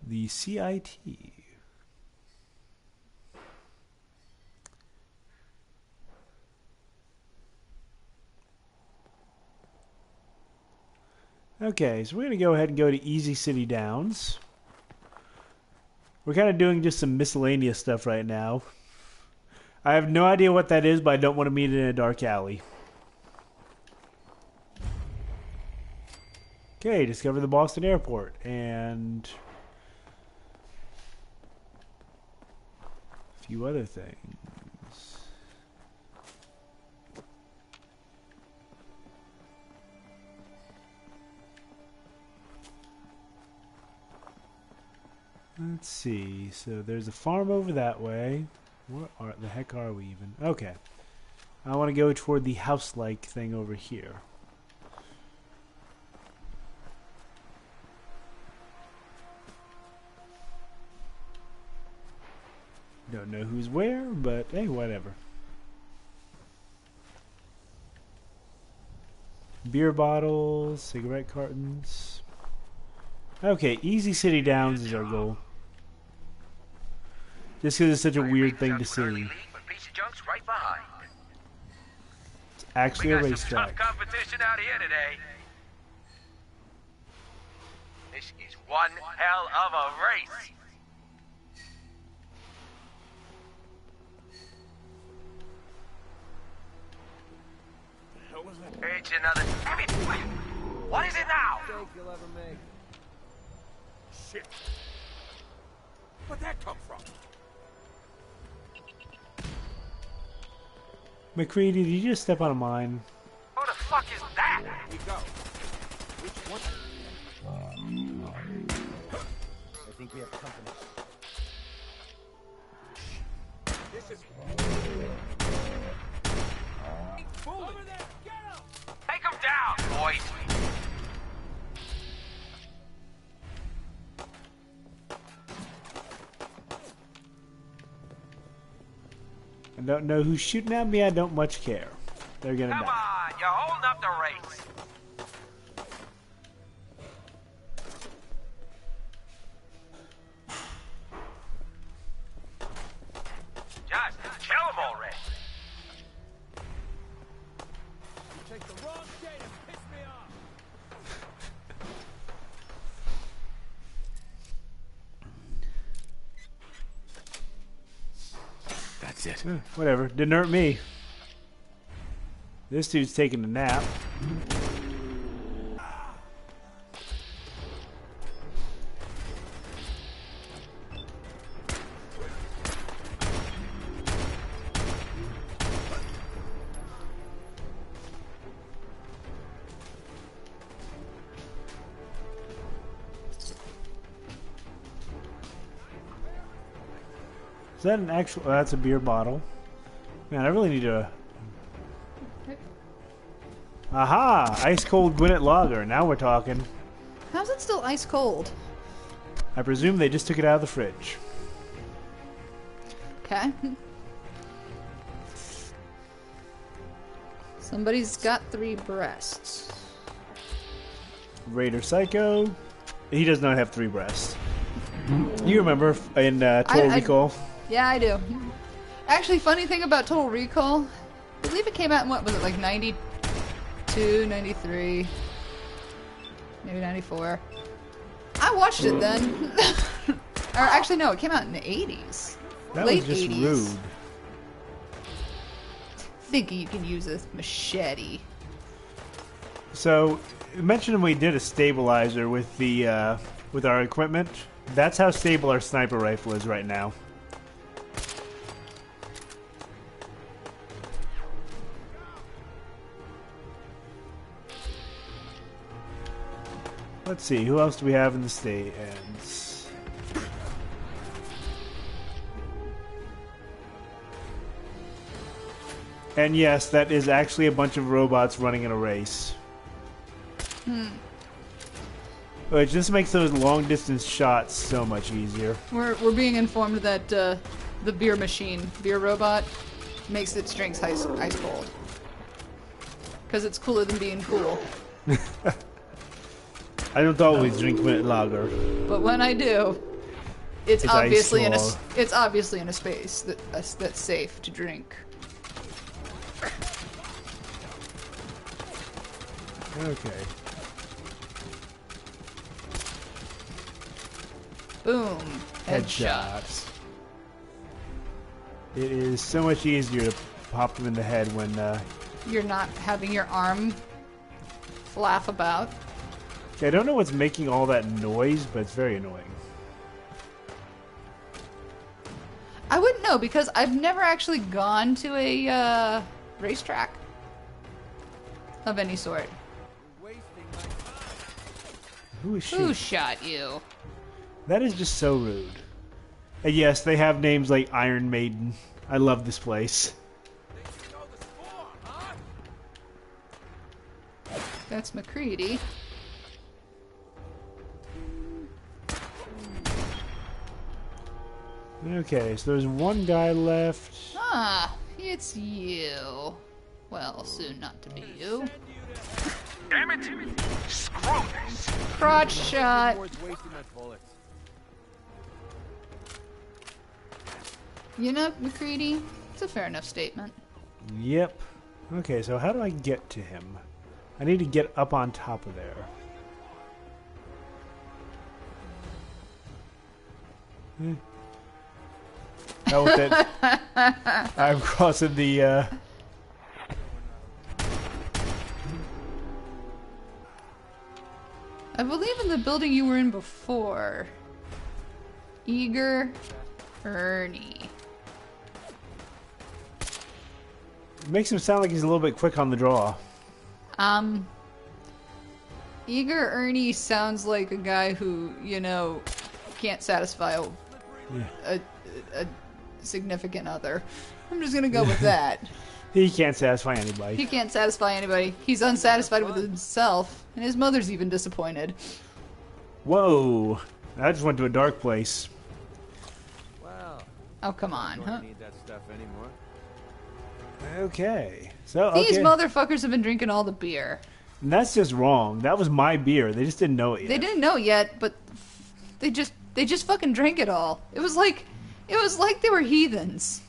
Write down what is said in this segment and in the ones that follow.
The CIT. Okay, so we're going to go ahead and go to Easy City Downs. We're kind of doing just some miscellaneous stuff right now. I have no idea what that is, but I don't want to meet it in a dark alley. Okay, discover the Boston Airport. And a few other things. Let's see. So there's a farm over that way. What the heck are we even? Okay. I want to go toward the house-like thing over here. Don't know who's where, but hey, whatever. Beer bottles, cigarette cartons. Okay, Easy City Downs is our goal. Just because it's such a weird thing to see. It's actually a racetrack. Tough competition out here today. This is one hell of a race. It's another. What is it now? Mistake you'll ever make. Shit. Where'd that come from? McCready, did you just step on a mine? Who the fuck is that? Here you go. Which one? I think we have company. This is. Over there! Get him! Take him down, boys. I don't know who's shooting at me. I don't much care. They're gonna Come die. on, you're holding up the race. Just kill him already. You take the wrong shade and piss me off. That's it. Whatever. Didn't hurt me. This dude's taking a nap. Is that an actual... Oh, that's a beer bottle. Man, I really need to... Aha! Ice cold Gwinnett Lager. Now we're talking. How's it still ice cold? I presume they just took it out of the fridge. Okay. Somebody's got 3 breasts. Raider Psycho. He does not have 3 breasts. You remember in Total Recall? Yeah, I do. Actually, funny thing about Total Recall, I believe it came out in, what was it, like 92, 93, maybe 94. I watched it then. Or actually, no, it came out in the 80s. That Late was just 80s. rude. Thinking you can use a machete. So, mentioned we did a stabilizer with the with our equipment. That's how stable our sniper rifle is right now. Let's see, who else do we have in the stands? And yes, that is actually a bunch of robots running in a race. Which just makes those long distance shots so much easier. We're being informed that the beer machine, beer robot, makes its drinks ice cold. Because it's cooler than being cool. I don't always drink mint lager. But when I do, it's It's ice obviously cold. it's obviously in a space that's safe to drink. Okay. Boom. Headshot. Headshots. It is so much easier to pop them in the head when You're not having your arm flap about. I don't know what's making all that noise, but it's very annoying. I wouldn't know because I've never actually gone to a racetrack of any sort. Wasting my time. Who is she? Who shot you? That is just so rude. And yes, they have names like Iron Maiden. I love this place. Think you know the score, huh? That's McCready. Okay, so there's one guy left. Ah, it's you. Well, soon not to be you. Damn it! Screw this! Crotch shot. Worth wasting my bullets. You know, McCready, it's a fair enough statement. Yep. Okay, so how do I get to him? I need to get up on top of there. Oh, with that. I'm crossing the. I believe in the building you were in before. Eager Ernie. Makes him sound like he's a little bit quick on the draw. Eager Ernie sounds like a guy who, can't satisfy a significant other. I'm just gonna go with that. He can't satisfy anybody. He can't satisfy anybody. He's unsatisfied with himself, and his mother's even disappointed. Whoa! I just went to a dark place. Wow. Oh, come on, huh? Don't need that stuff anymore. Okay. So, These okay. motherfuckers have been drinking all the beer. And that's just wrong. That was my beer. They just didn't know it yet. They didn't know yet, but they just fucking drank it all. It was like they were heathens.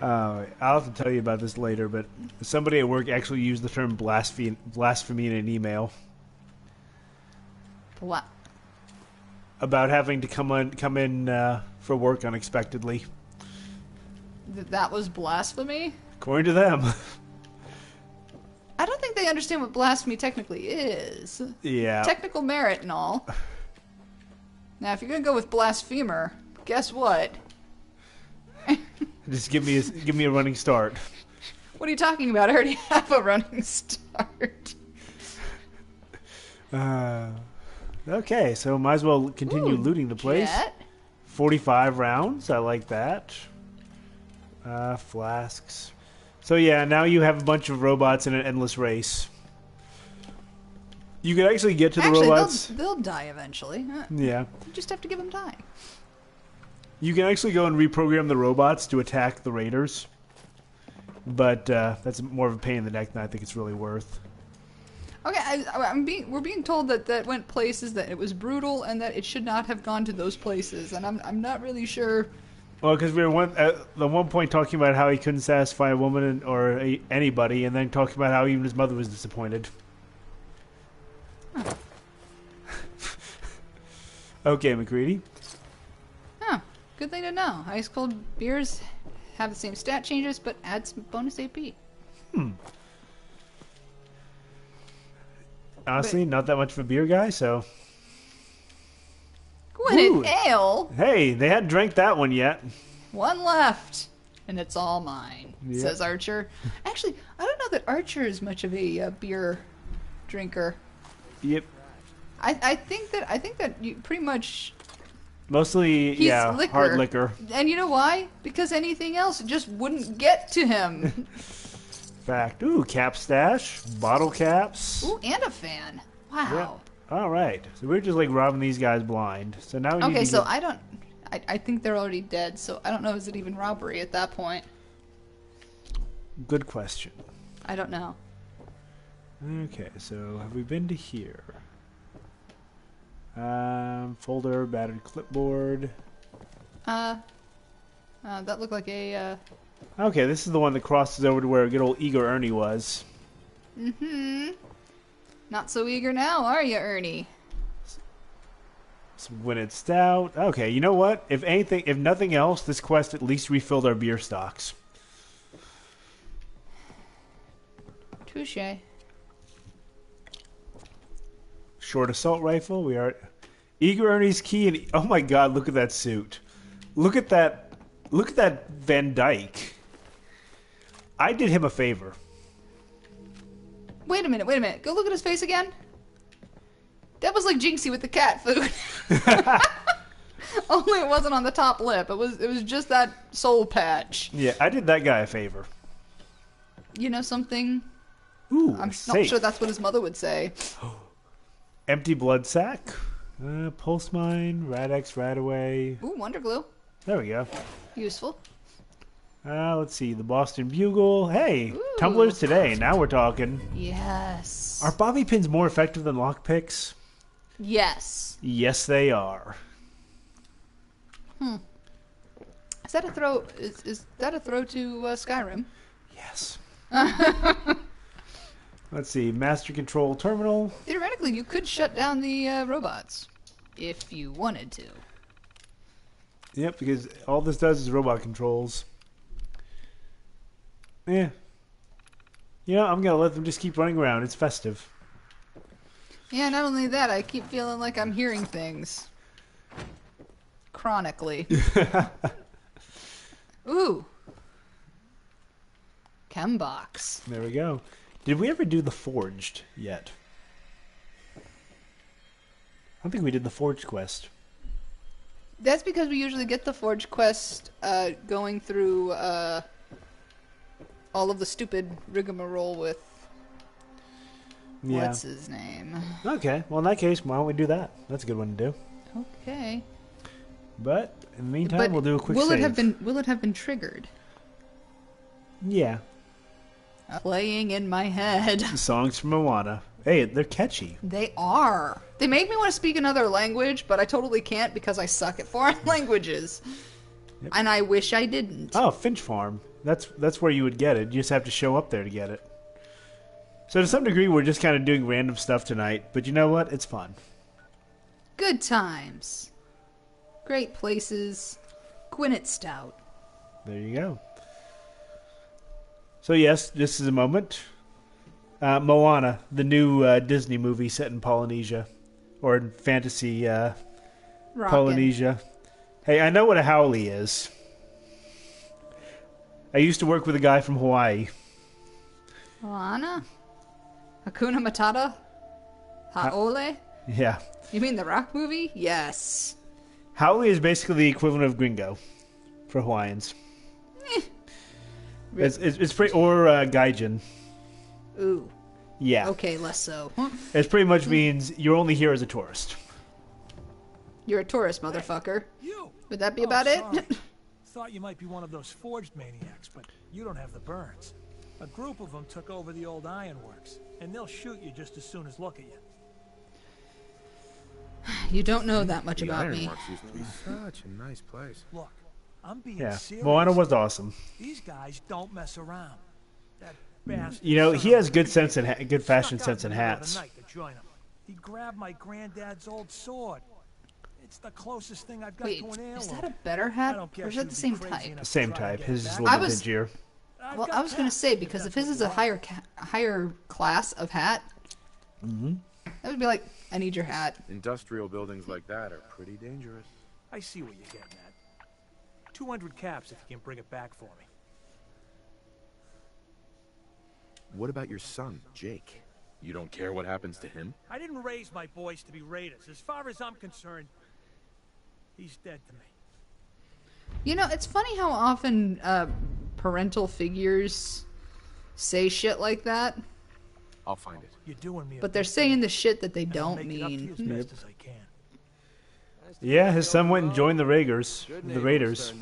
I'll have to tell you about this later, but somebody at work actually used the term blasphemy in an email What? about having to come in for work unexpectedly. That was blasphemy? According to them. I don't think they understand what blasphemy technically is. Yeah. Technical merit and all. Now, if you're gonna go with blasphemer, guess what? Just give me a running start. What are you talking about? I already have a running start. Okay, so might as well continue Ooh, looting the place. Jet. 45 rounds. I like that. Flasks. So yeah, now you have a bunch of robots in an endless race. You can actually get to the Actually, robots. they'll die eventually. Yeah. You just have to give them time. You can actually go and reprogram the robots to attack the raiders. But that's more of a pain in the neck than I think it's really worth. Okay, we're being told that went places, that it was brutal, and that it should not have gone to those places, and I'm not really sure. Well, because we were at one point talking about how he couldn't satisfy a woman or anybody, and then talking about how even his mother was disappointed. Huh. Okay, McCready. Huh. Good thing to know. Ice cold beers have the same stat changes, but add some bonus AP. Honestly, not that much of a beer guy, so... Gwyneth Ooh. Ale? Hey, they hadn't drank that one yet. One left, and it's all mine, Yep. says Archer. Actually, I don't know that Archer is much of a beer drinker. Yep. I think that you pretty much... Mostly, He's yeah, hard liquor. And you know why? Because anything else just wouldn't get to him. Fact. Ooh, cap stash, bottle caps. Ooh, and a fan. Wow. Yeah. All right. So we're just like robbing these guys blind. So now we need Okay, to so get... I think they're already dead, so I don't know, is it even robbery at that point? Good question. I don't know. Okay, so have we been to here? Folder, battered clipboard. That looked like a, Okay, this is the one that crosses over to where good old eager Ernie was. not so eager now, are you, Ernie? When it's stout. Okay, you know what? If nothing else, this quest at least refilled our beer stocks. Touche. Short assault rifle. We are eager Ernie's key, and oh my God, look at that suit. Look at that. Look at that Van Dyke. I did him a favor. Wait a minute. Go look at his face again. That was like Jinxie with the cat food. Only it wasn't on the top lip. It was just that soul patch. Yeah, I did that guy a favor. You know something? Ooh, I'm safe. not sure that's what his mother would say. Empty blood sack. Pulse mine. Radex, Radaway. Ooh, Wonder Glue. There we go. Useful. Let's see. The Boston Bugle. Hey, Ooh. tumblers today. Now we're talking. Yes. Are bobby pins more effective than lockpicks? Yes. Yes, they are. Is that a throw? Is that a throw to Skyrim? Yes. Let's see. Master control terminal. Theoretically, you could shut down the robots if you wanted to. Yep, because all this does is robot controls. Yeah. You know, I'm going to let them just keep running around. It's festive. Yeah, not only that, I keep feeling like I'm hearing things. Chronically. Ooh. Chem box. There we go. Did we ever do the Forged yet? I don't think we did the Forged quest. That's because we usually get the Forge quest going through all of the stupid rigmarole with Yeah. what's his name? Okay. Well, in that case, why don't we do that? That's a good one to do. Okay. But in the meantime, we'll do a quick will save. Will it have been triggered? Yeah. Playing in my head. Songs from Moana. Hey, they're catchy. They are. They make me want to speak another language, but I totally can't because I suck at foreign languages. Yep. And I wish I didn't. Oh, Finch Farm. That's where you would get it. You just have to show up there to get it. So to some degree, we're just kind of doing random stuff tonight. But you know what? It's fun. Good times. Great places. Gwyneth Stout. There you go. So yes, this is a moment. Moana, the new Disney movie set in Polynesia. Or in fantasy Rockin'. Polynesia. Hey, I know what a haole is. I used to work with a guy from Hawaii. Moana? Hakuna Matata? Haole? Yeah. You mean the rock movie? Yes. Haole is basically the equivalent of gringo for Hawaiians. It's pretty, or gaijin. Ooh. Yeah. Okay, less so. It pretty much means you're only here as a tourist. You're a tourist, motherfucker. You! Would that be about it? Sorry. Thought you might be one of those forged maniacs, but you don't have the burns. A group of them took over the old ironworks, and they'll shoot you just as soon as look at you. You don't know that much The about me. Ironworks used to be such a nice place. Look, I'm being Yeah. serious. Moana was awesome. These guys don't mess around. That bastard. You know, son he of has a good bitch sense and good fashion snuck out sense in in the middle of hats. the night to join 'em. He grabbed my granddad's old sword. It's the closest thing I've got Wait, to an heirloom. is that a better I hat? don't Or is guess that the you'd same be crazy type? enough to Same try type. and get His it is a back. little I bit was- dingier. I've Well, got I was gonna cash, say because if his is a that's higher class of hat, that would be like, I need your hat. Industrial buildings like that are pretty dangerous. I see what you're getting at. 200 caps if you can bring it back for me. What about your son, Jake? You don't care what happens to him? I didn't raise my boys to be raiders. As far as I'm concerned, he's dead to me. You know, it's funny how often parental figures say shit like that, I'll find it. You're doing me a but they're big saying favor, the shit that they and I'll don't make it up to you mean. as best as I can. Yeah, his son went and joined the Raiders. The Raiders.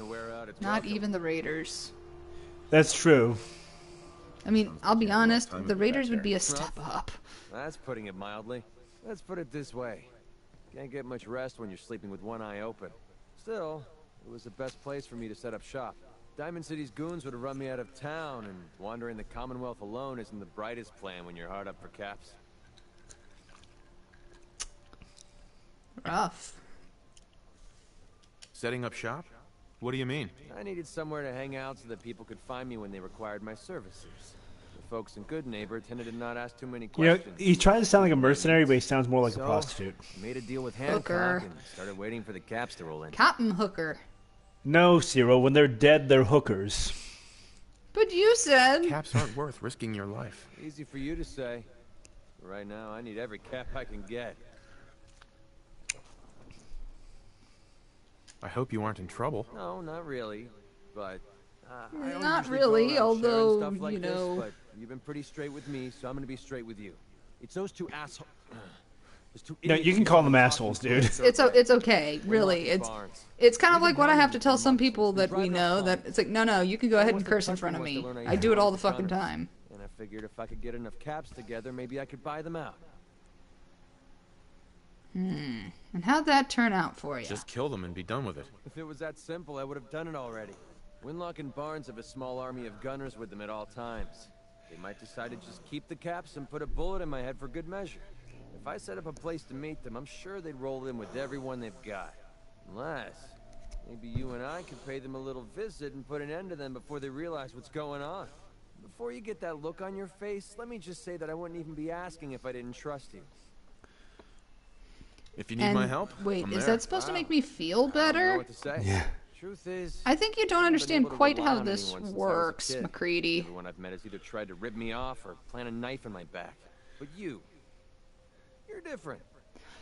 Not even the Raiders. That's true. I mean, I'll be honest, time to the be Raiders back would there. be a step up. That's putting it mildly. Let's put it this way. Can't get much rest when you're sleeping with one eye open. Still, it was the best place for me to set up shop. Diamond City's goons would have run me out of town, and wandering the Commonwealth alone isn't the brightest plan when you're hard up for caps. Rough. Setting up shop? What do you mean? I needed somewhere to hang out so that people could find me when they required my services. The folks in Good Neighbor tended to not ask too many You know, questions. he tries to sound like a mercenary, but he sounds more like a So, prostitute. Made a deal with Hooker. Hancock and started waiting for the caps to roll in. Captain Hooker. No, Cyril. When they're dead, they're hookers. But you said... Caps aren't worth risking your life. Easy for you to say. Right now, I need every cap I can get. I hope you aren't in trouble. No, not really. But I don't Not usually really, go around sharing although, stuff like you this, know... but you've been pretty straight with me, so I'm gonna be straight with you. It's those two assholes. No, you can call them assholes, dude. It's okay, really. It's kind of like what I have to tell some people that we know, that it's like, no, you can go ahead and curse in front of me. I do it all the fucking time. And I figured if I could get enough caps together, maybe I could buy them out. And how'd that turn out for you? Just kill them and be done with it. If it was that simple, I would have done it already. Winlock and Barnes have a small army of gunners with them at all times. They might decide to just keep the caps and put a bullet in my head for good measure. If I set up a place to meet them, I'm sure they'd roll in with everyone they've got. Unless, maybe you and I could pay them a little visit and put an end to them before they realize what's going on. Before you get that look on your face, let me just say that I wouldn't even be asking if I didn't trust you. If you need my help, wait, I'm is there. that supposed to make me feel I don't know better? what to say. Yeah. Truth is, I think you don't I haven't been understand able to quite rely how on this anyone since I was a works, kid. McCready. Everyone I've met has either tried to rip me off or plant a knife in my back. But you're different.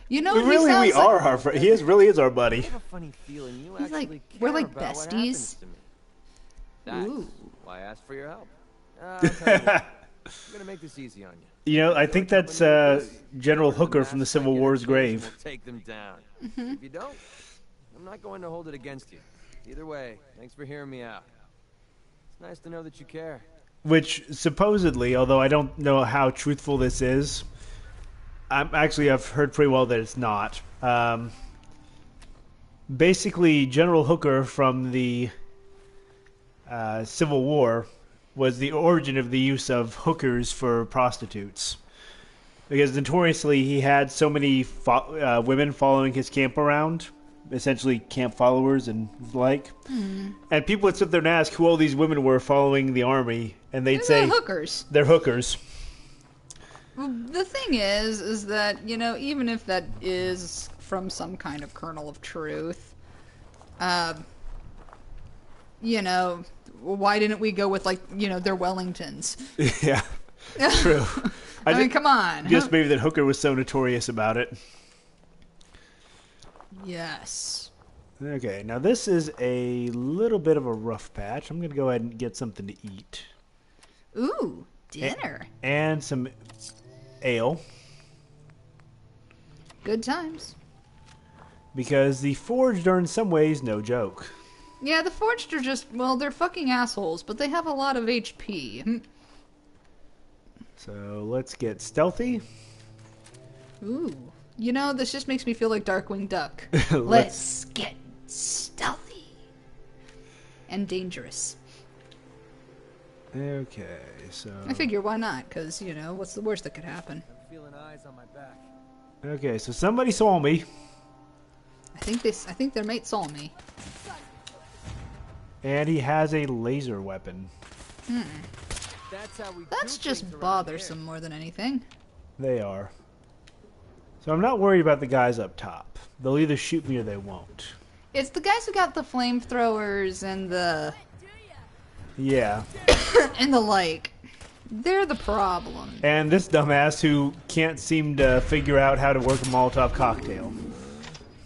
You know, We are our friend. He really is our I buddy. have a funny feeling you He's like- actually we're care like about what besties. happens to me. That's Ooh. why I asked for your help. I'll tell you what, I'm gonna make this easy on you. You know, I think that's General Hooker from the Civil War's grave. We'll take them down. If you don't, I'm not going to hold it against you. Either way, thanks for hearing me out. It's nice to know that you care. Which supposedly, although I don't know how truthful this is, I've heard pretty well that it's not. Basically, General Hooker from the Civil War was the origin of the use of hookers for prostitutes. Because notoriously, he had so many women following his camp around, essentially camp followers and the like. And people would sit there and ask who all these women were following the army, and they'd say, hookers. they're hookers. Well, the thing is that, you know, even if that is from some kind of kernel of truth, you know, why didn't we go with, like, you know, their Wellingtons? Yeah, true. I mean, come on. Just maybe that Hooker was so notorious about it. Yes. Okay, now this is a little bit of a rough patch. I'm going to go ahead and get something to eat. Ooh, dinner. And some ale. Good times. Because the Forged are in some ways no joke. Yeah, the Forged are just, well, they're fucking assholes, but they have a lot of HP. So let's get stealthy. Ooh. You know, this just makes me feel like Darkwing Duck. Let's- Let's get stealthy. And dangerous. Okay, so... I figure why not? Because, you know, what's the worst that could happen? I'm feeling eyes on my back. Okay, so somebody saw me. I think their mate saw me. And he has a laser weapon. That's how we That's do just things around bothersome more than anything. They are. So I'm not worried about the guys up top. They'll either shoot me or they won't. It's the guys who got the flamethrowers and the Yeah. and the like. They're the problem. And this dumbass who can't seem to figure out how to work a Molotov cocktail.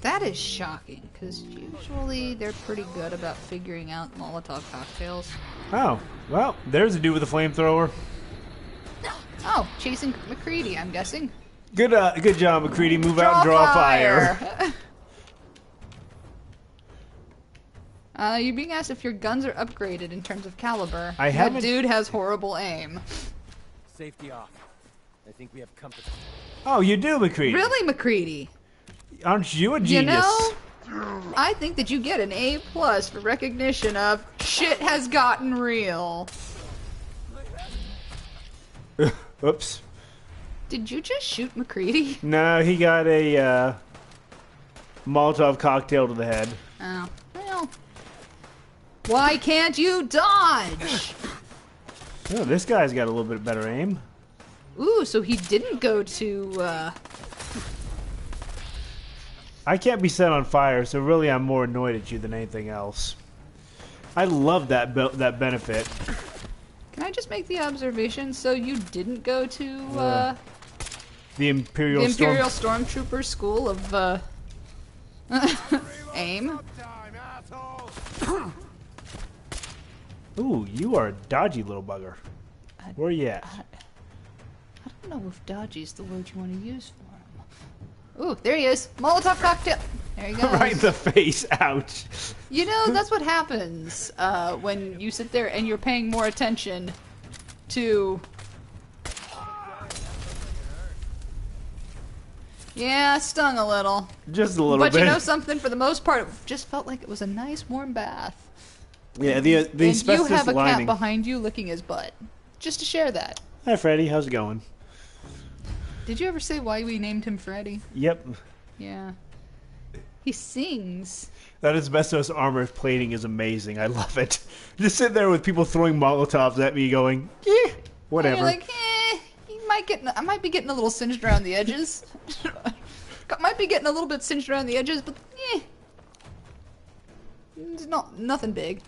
That is shocking, because usually they're pretty good about figuring out Molotov cocktails. Oh, well, there's a dude with a flamethrower. Oh, chasing McCready, I'm guessing. Good job, McCready. Move out and draw fire. You're being asked if your guns are upgraded in terms of caliber. I That haven't- dude has horrible aim. Safety off. I think we have company. Oh, you do, McCready. Really, McCready? Aren't you a You genius? know, I think that you get an A+ for recognition of shit has gotten real. Oops. Did you just shoot McCready? No, he got a Molotov cocktail to the head. Oh, well. Why can't you dodge? Oh, this guy's got a little bit better aim. Ooh, so he didn't go to, I can't be set on fire, so really I'm more annoyed at you than anything else. I love that benefit. Can I just make the observation? So you didn't go to, The Imperial, the Imperial Stormtrooper School of, aim? Ooh, you are a dodgy little bugger. Where you at? I don't know if dodgy is the word you want to use for him. Ooh, there he is. Molotov cocktail. There he goes. Right in the face. Ouch. You know, that's what happens when you sit there and you're paying more attention to... Yeah, stung a little. Just a little But bit. you know something? For the most part, it just felt like it was a nice warm bath. Yeah, the And you asbestos have a lining. cat behind you licking his butt. Just to share that. Hi, Freddy. How's it going? Did you ever say why we named him Freddy? Yep. Yeah. He sings. That asbestos armor plating is amazing. I love it. Just sitting there with people throwing Molotovs at me going, eh, whatever. And you're like, I might be getting a little singed around the edges. Might be getting a little bit singed around the edges, but it's nothing big.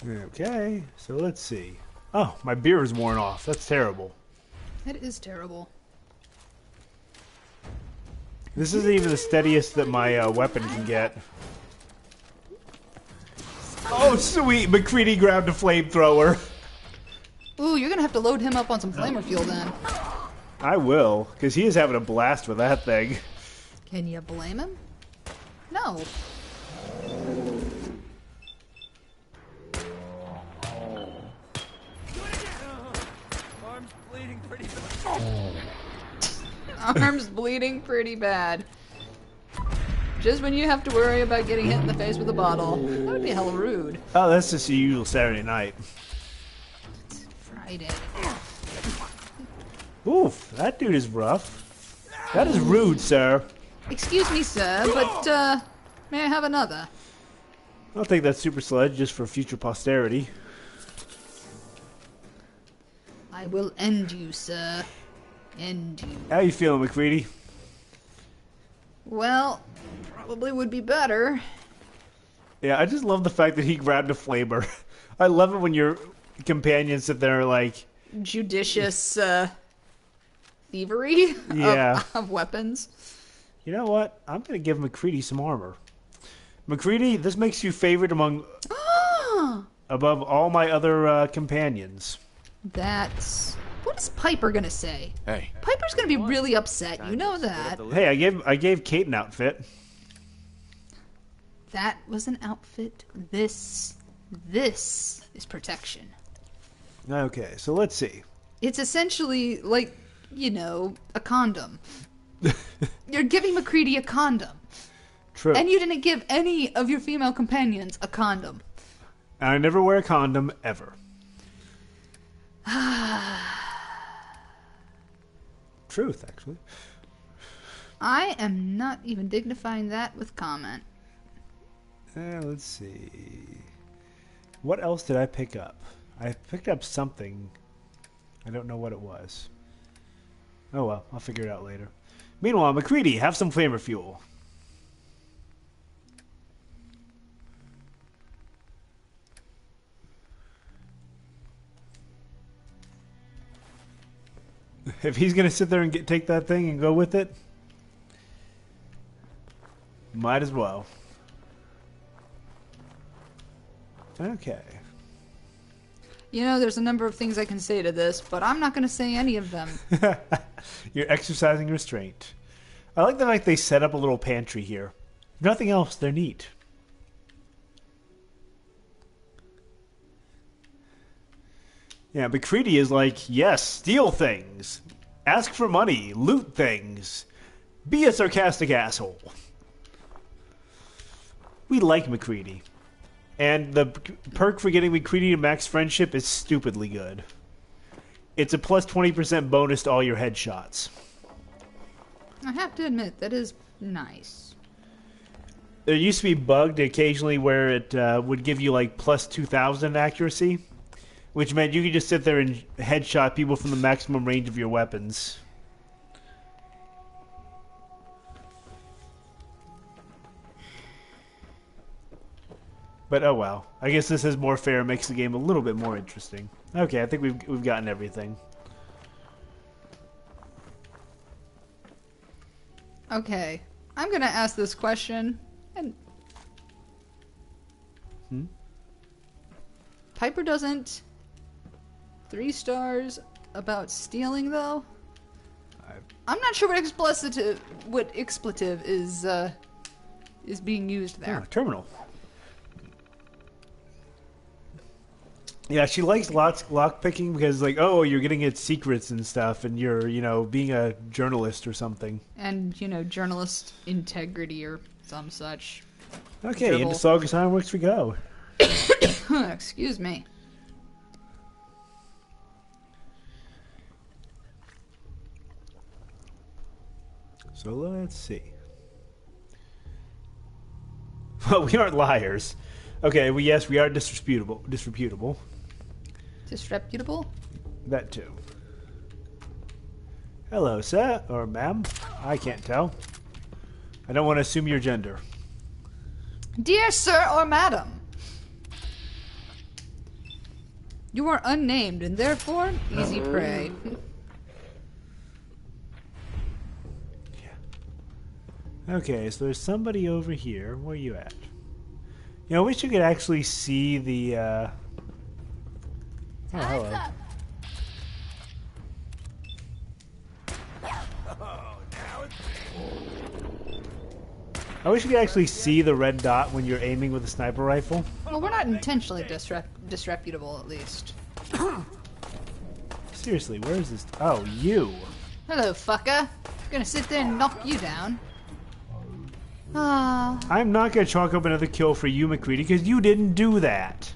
Okay, so let's see. Oh, my beer is worn off. That's terrible. That is terrible. This isn't even the steadiest that my weapon can get. Oh, sweet! McCready grabbed a flamethrower. Ooh, you're gonna have to load him up on some flamer fuel then. I will, because he is having a blast with that thing. Can you blame him? No. Arm's bleeding pretty bad. Arm's bleeding pretty bad. Just when you have to worry about getting hit in the face with a bottle. That would be hella rude. Oh, that's just the usual Saturday night. Friday. Oof, that dude is rough. That is rude, sir. Excuse me, sir, but, may I have another? I'll take that super sledge just for future posterity. I will end you, sir. End you. How you feeling, McCready? Well, probably would be better. Yeah, I just love the fact that he grabbed a flamer. I love it when your companions sit there like... Judicious, thievery Yeah. of weapons. You know what? I'm going to give McCready some armor. McCready, this makes you favored above all my other companions. That's... What is Piper gonna say? Hey, Piper's gonna be really upset, you know that. Hey, I gave Kate an outfit. That was an outfit. This is protection. Okay, so let's see. It's essentially like, you know, a condom. You're giving McCready a condom. True. And you didn't give any of your female companions a condom. I never wear a condom, ever. Truth, actually. I am not even dignifying that with comment. Let's see. What else did I pick up? I picked up something. I don't know what it was. Oh well, I'll figure it out later. Meanwhile, McCready, have some flamer fuel. If he's gonna sit there and take that thing and go with it, might as well. Okay. You know, there's a number of things I can say to this, but I'm not going to say any of them. You're exercising restraint. I like the fact they set up a little pantry here. If nothing else, they're neat. Yeah, McCready is like, yes, steal things. Ask for money. Loot things. Be a sarcastic asshole. We like McCready. And the perk for getting McCready to max friendship is stupidly good. It's a plus 20% bonus to all your headshots. I have to admit, that is nice. There used to be bugged occasionally where it would give you like plus 2,000 accuracy, which meant you could just sit there and headshot people from the maximum range of your weapons. But oh well. I guess this is more fair, makes the game a little bit more interesting. Okay, I think we've gotten everything. Okay, I'm gonna ask this question, and Piper doesn't 3 stars about stealing though. I'm not sure what expletive is being used there. Oh, terminal. Yeah, she likes lock picking because, like, oh, you're getting at secrets and stuff, and you're, being a journalist or something. And, journalist integrity or some such. Okay, Dribble. into Sagas Ironworks we go. Excuse me. So let's see. Well, we aren't liars. Okay, we are disreputable. Disreputable? That too. Hello, sir, or ma'am. I can't tell. I don't want to assume your gender. Dear sir or madam, you are unnamed and therefore easy prey. Okay, so there's somebody over here. Where are you at? I wish you could actually see the, Oh, hello. I wish you could actually see the red dot when you're aiming with a sniper rifle. Well, we're not intentionally disreputable, at least. Seriously, where is this? Oh, you. Hello, fucker. Gonna sit there and knock you down. Ah. I'm not going to chalk up another kill for you, McCready, because you didn't do that.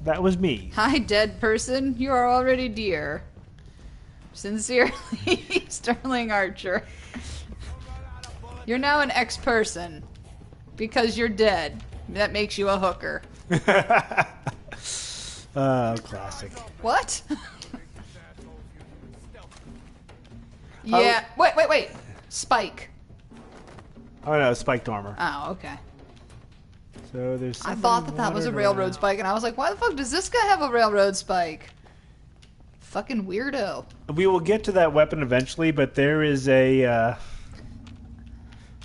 That was me. Hi, dead person. You are already dear. Sincerely, Sterling Archer. You're now an ex-person. Because you're dead. That makes you a hooker. Classic. What? Yeah. Wait. Spike. Oh no, spiked armor. Oh, okay. So there's. I thought that was a railroad spike, and I was like, why the fuck does this guy have a railroad spike? Fucking weirdo. We will get to that weapon eventually, but there is a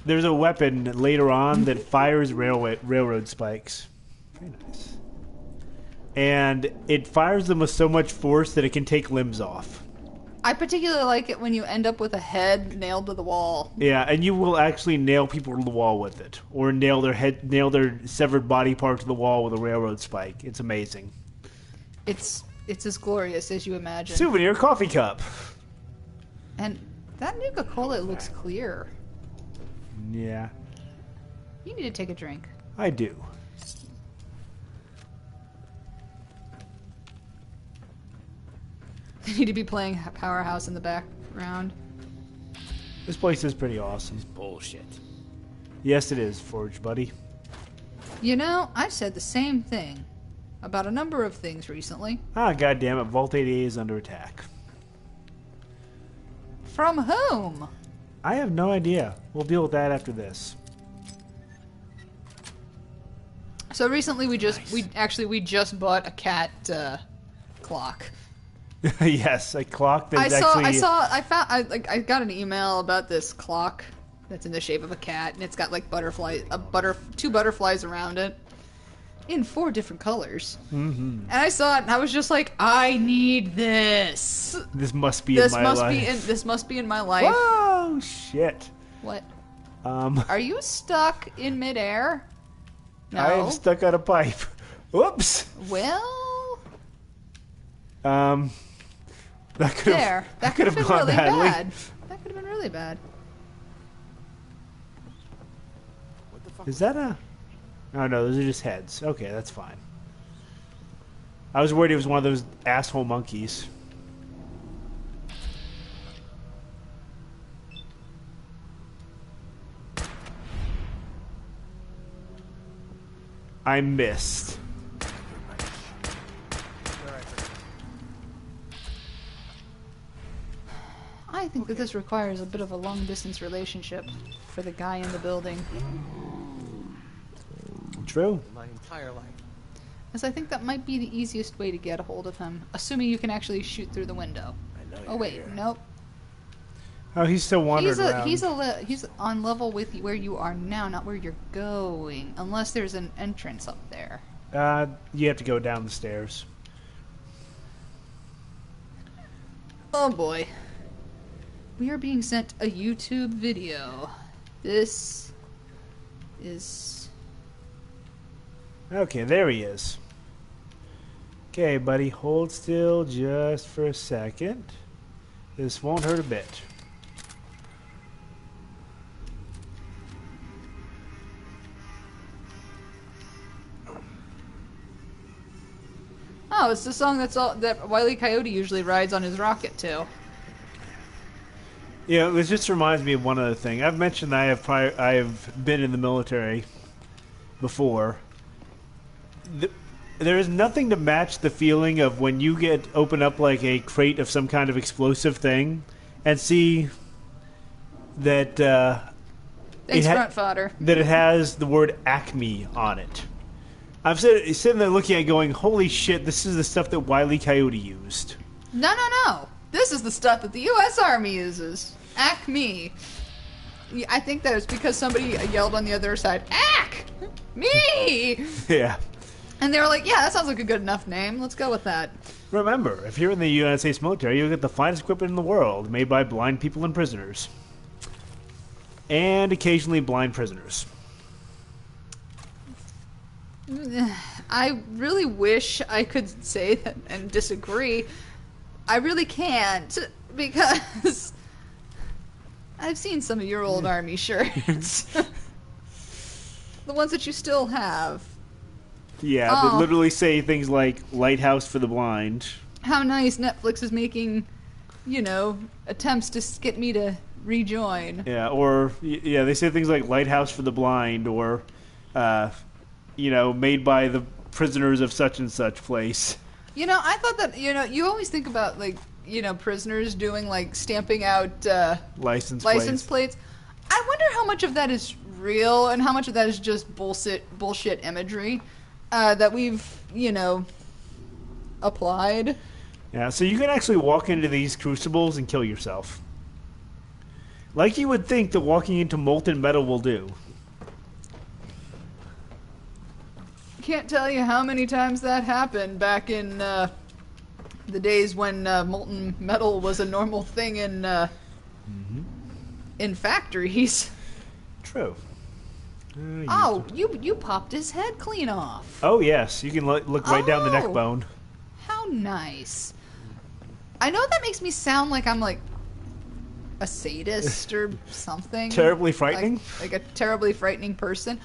there's a weapon later on that fires railroad spikes. Very nice. And it fires them with so much force that it can take limbs off. I particularly like it when you end up with a head nailed to the wall. Yeah, and you will actually nail people to the wall with it, or nail their severed body part to the wall with a railroad spike. It's amazing. It's as glorious as you imagine. Souvenir coffee cup. And that Nuka-Cola looks clear. Yeah, You need to take a drink. I do. You need to be playing Powerhouse in the background. This place is pretty awesome. Bullshit. Yes, it is, Forge buddy. I've said the same thing about a number of things recently. Ah, goddammit, Vault 88 is under attack. From whom? I have no idea. We'll deal with that after this. So recently we just bought a cat clock. Yes, a clock that's I got an email about this clock that's in the shape of a cat, and it's got like two butterflies around it in 4 different colors. Mm-hmm. And I saw it, and I was just like, I need this. This must be in my life. This must be in my life. Whoa, shit. What? Are you stuck in midair? No. I am stuck on a pipe. Whoops. Well. That could There. That could could have have been gone really badly. bad. That could have been really bad. What the fuck? Is that a... Oh, no, those are just heads. Okay, that's fine. I was worried it was one of those asshole monkeys. I missed. I think that this requires a bit of a long-distance relationship for the guy in the building. True. My entire life. As I think that might be the easiest way to get a hold of him, assuming you can actually shoot through the window. I know Oh you're wait, here. nope. Oh, he's still wandering around. He's on level with where you are now, not where you're going. Unless there's an entrance up there. You have to go down the stairs. Oh boy. We are being sent a YouTube video. This is... Okay, there he is. Okay, buddy, hold still just for a second. This won't hurt a bit. Oh, it's the song that Wile E. Coyote usually rides on his rocket to. Yeah, it just reminds me of one other thing. I've mentioned I have been in the military before. There is nothing to match the feeling of when you open up like a crate of some kind of explosive thing and see that Thanks, front fodder. that it has the word Acme on it. I'm sitting there looking at it going, holy shit, this is the stuff that Wile E. Coyote used. No. This is the stuff that the U.S. Army uses. Acme. Yeah, I think that it's because somebody yelled on the other side, Ack! Me! Yeah. And they were like, yeah, that sounds like a good enough name. Let's go with that. Remember, if you're in the United States military, you'll get the finest equipment in the world, made by blind people and prisoners. And occasionally blind prisoners. I really wish I could say that and disagree. I really can't, because I've seen some of your old Army shirts. The ones that you still have. Yeah, Oh. they literally say things like Lighthouse for the Blind. How nice Netflix is making, attempts to get me to rejoin. Yeah, or, they say things like Lighthouse for the Blind, or, made by the prisoners of such and such place. I thought that, you always think about, prisoners doing, stamping out License plates. I wonder how much of that is real and how much of that is just bullshit imagery that we've, applied. Yeah, so you can actually walk into these crucibles and kill yourself. Like you would think that walking into molten metal will do. Can't tell you how many times that happened back in the days when molten metal was a normal thing in factories. True. Oh, you popped his head clean off. Oh, yes. You can look right down the neck Oh. bone. How nice. I know that makes me sound like I'm like a sadist or something. Terribly frightening? Like a terribly frightening person.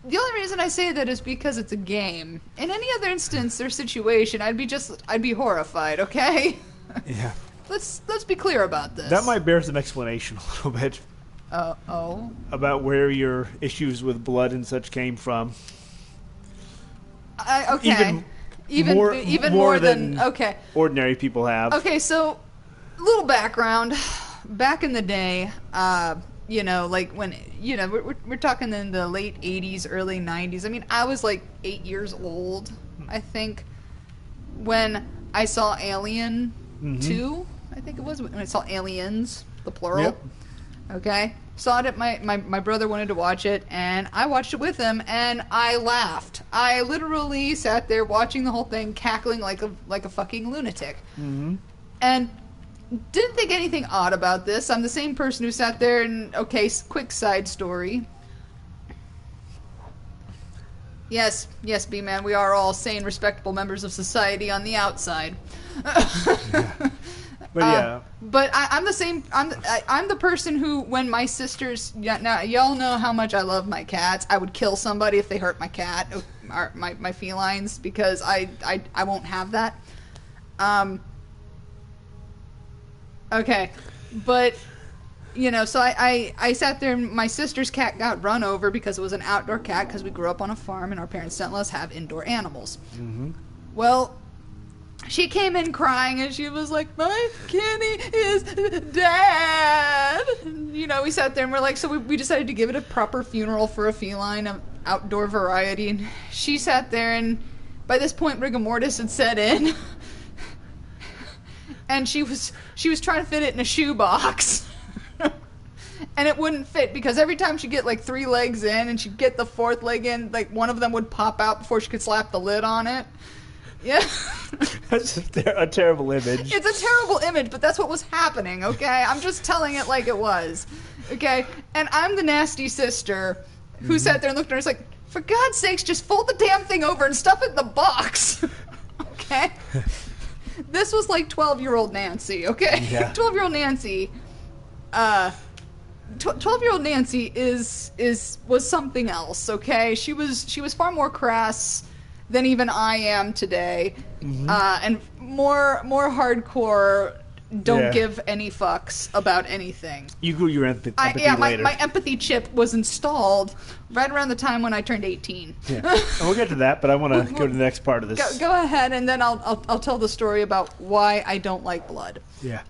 The only reason I say that is because it's a game. In any other instance or situation, I'd be horrified, okay? Yeah. Let's be clear about this. That might bear some explanation a little bit Oh. about where your issues with blood and such came from. Okay. Even more more than okay. Ordinary people have. Okay, so little background. Back in the day, when we're talking in the late 80s, early 90s. I mean, I was like 8 years old, I think, when I saw Alien 2. I think it was when I saw Aliens, the plural. Yep. Okay, saw it at my brother wanted to watch it, and I watched it with him, and I laughed. I literally sat there watching the whole thing, cackling like a fucking lunatic, and didn't think anything odd about this. I'm the same person who sat there and quick side story. Yes, B-Man, we are all sane, respectable members of society on the outside. But yeah. But I'm the same. I'm the person who, when my sisters, now y'all know how much I love my cats. I would kill somebody if they hurt my cat, or my felines, because I won't have that. Okay, but so I sat there and my sister's cat got run over because it was an outdoor cat because we grew up on a farm and our parents didn't let us have indoor animals. Mm-hmm. Well, she came in crying and she was like, my kitty is dead. We sat there and we're like, so we decided to give it a proper funeral for a feline of outdoor variety. And she sat there, and by this point rigor mortis had set in. And she was trying to fit it in a shoebox. And it wouldn't fit because every time she'd get like 3 legs in and she'd get the 4th leg in, like one of them would pop out before she could slap the lid on it. Yeah. That's a terrible image. It's a terrible image, but that's what was happening, okay? I'm just telling it like it was, okay? And I'm the nasty sister who sat there and looked at her and was like, for God's sakes, just fold the damn thing over and stuff it in the box, okay? This was like 12-year-old Nancy, okay? Yeah. 12-year-old Nancy, 12-year-old Nancy was something else, okay? She was far more crass than even I am today, and more hardcore. Don't give any fucks about anything. You grew your empathy later. My empathy chip was installed right around the time when I turned 18. Yeah, and we'll get to that, but I want to go to the next part of this. Go ahead, and then I'll tell the story about why I don't like blood. Yeah.